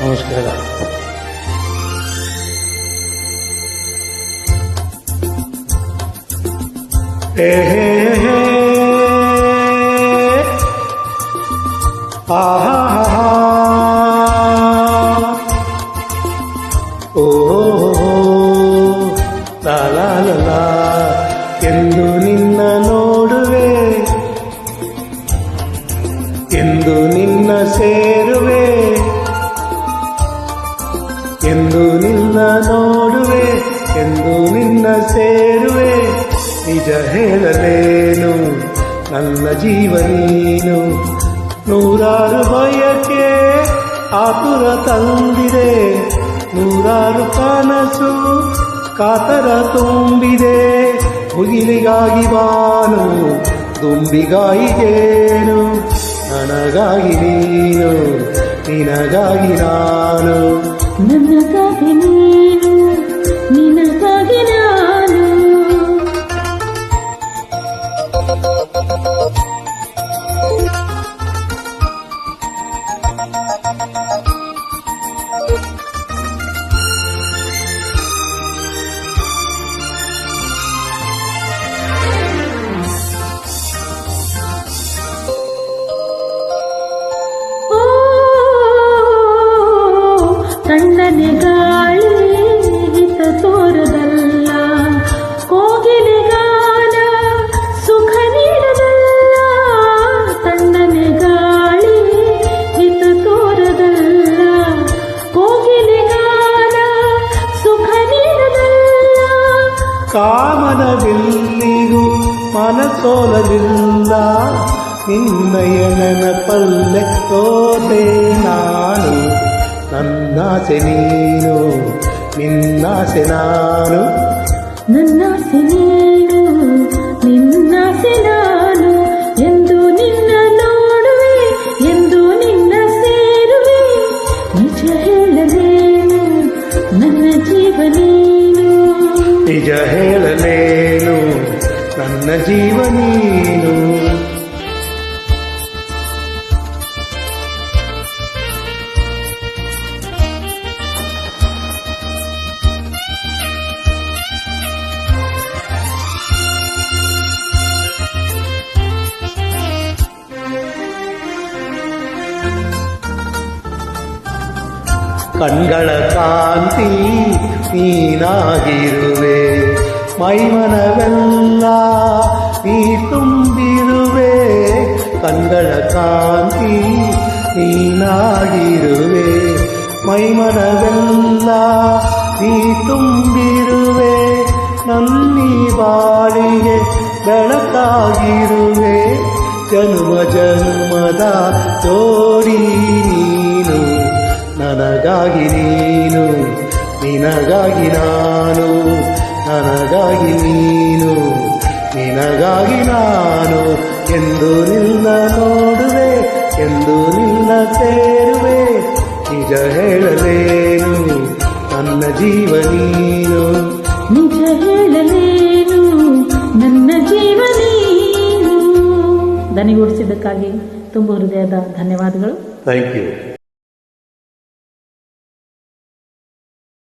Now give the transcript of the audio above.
ನಮಸ್ಕಾರ. ಆಹಾ ಓ ಲಾಲ ಎಂದು ನಿನ್ನ ನೋಡುವೆ, ಎಂದು ನಿನ್ನ ಸೇರುವೆ, ಎಂದು ನಿನ್ನ ನೋಡುವೆ, ಎಂದು ನಿನ್ನ ಸೇರುವೆ. ನಿಜ ಹೇಳಲೇನು ನನ್ನ ಜೀವ ನೀನು. ನೂರಾರು ಬಯಕೆ ಆತುರ ತಂದಿದೆ, ನೂರಾರು ಕನಸು ಕಾತರ ತುಂಬಿದೆ. ಮುಗಿಲಿಗಾಗಿ ಬಾನು, ದುಂಬಿಗಾಗಿ ಜೇನು, ನನಗಾಗಿ ನೀನು, ನಿನಗಾಗಿ ನಾನು. ನನಗಾಗಿ ನೀನು, ನಿನಗಾಗಿ ನಾನು. ತಣ್ಣನೆ ಗಾಳಿ ಹಿತ ತೋರದಲ್ಲ, ಕೋಗಿಲೆ ಗಾನ ಸುಖ ನೀಡದಲ್ಲ. ತಣ್ಣನೆ ಗಾಳಿ ಹಿತ ತೋರದಲ್ಲ, ಕೋಗಿಲೆ ಗಾನ ಸುಖ ನೀಡದಲ್ಲ. ಕಾಮನ ಬಿಲ್ಲಿಗೂ ಮನಸೋಲಲಿಲ್ಲ, ನಿನ್ನಯ ನೆನಪಲ್ಲೆ ತೋದೆ ನಾನು. ನನ್ನಾಸೆ ನೀನು, ನಿನ್ನಾಸೆ ನಾನು. ನನ್ನಾಸೆ ನೀನು, ನಿನ್ನಾಸೆ ನಾನು. ಎಂದು ನಿನ್ನ ನೋಡುವೆ, ಎಂದು ನಿನ್ನ ಸೇರುವೆ. ನಿಜ ಹೇಳಲೇನು ನನ್ನ ಜೀವ ನೀನು. ನಿಜ ಹೇಳಲೇನು ನನ್ನ ಜೀವ ನೀನು. ಕಣ್ಗಳ ಕಾಂತಿ ನೀನಾಗಿರುವೆ, ಮೈಮನವೆಲ್ಲ ನೀ ತುಂಬಿರುವೆ. ಕಣ್ಗಳ ಕಾಂತಿ ನೀನಾಗಿರುವೆ, ಮೈಮನವೆಲ್ಲ ನೀ ತುಂಬಿರುವೆ. ನನ್ನೀ ಬಾಳಿಗೆ ಬೆಳಕಾಗಿರುವೆ, ಜನ್ಮ ಜನ್ಮದ ಜೋಡಿ ನೀನು. ನನಗಾಗಿ ನೀನು, ನಿನಗಾಗಿ ನಾನು. ನನಗಾಗಿ ನೀನು, ನಿನಗಾಗಿ ನಾನು. ಎಂದು ನಿನ್ನ ನೋಡುವೆ, ಎಂದು ನಿನ್ನ ಸೇರುವೆ. ನಿಜ ಹೇಳಲೇನು ನನ್ನ ಜೀವ ನೀನು. ನಿಜ ಹೇಳಲೇನು ನನ್ನ ಜೀವ ನೀನು. ದನಿಗೂಡಿಸಿದ್ದಕ್ಕಾಗಿ ತುಂಬ ಹೃದಯದ ಧನ್ಯವಾದಗಳು. Thank you.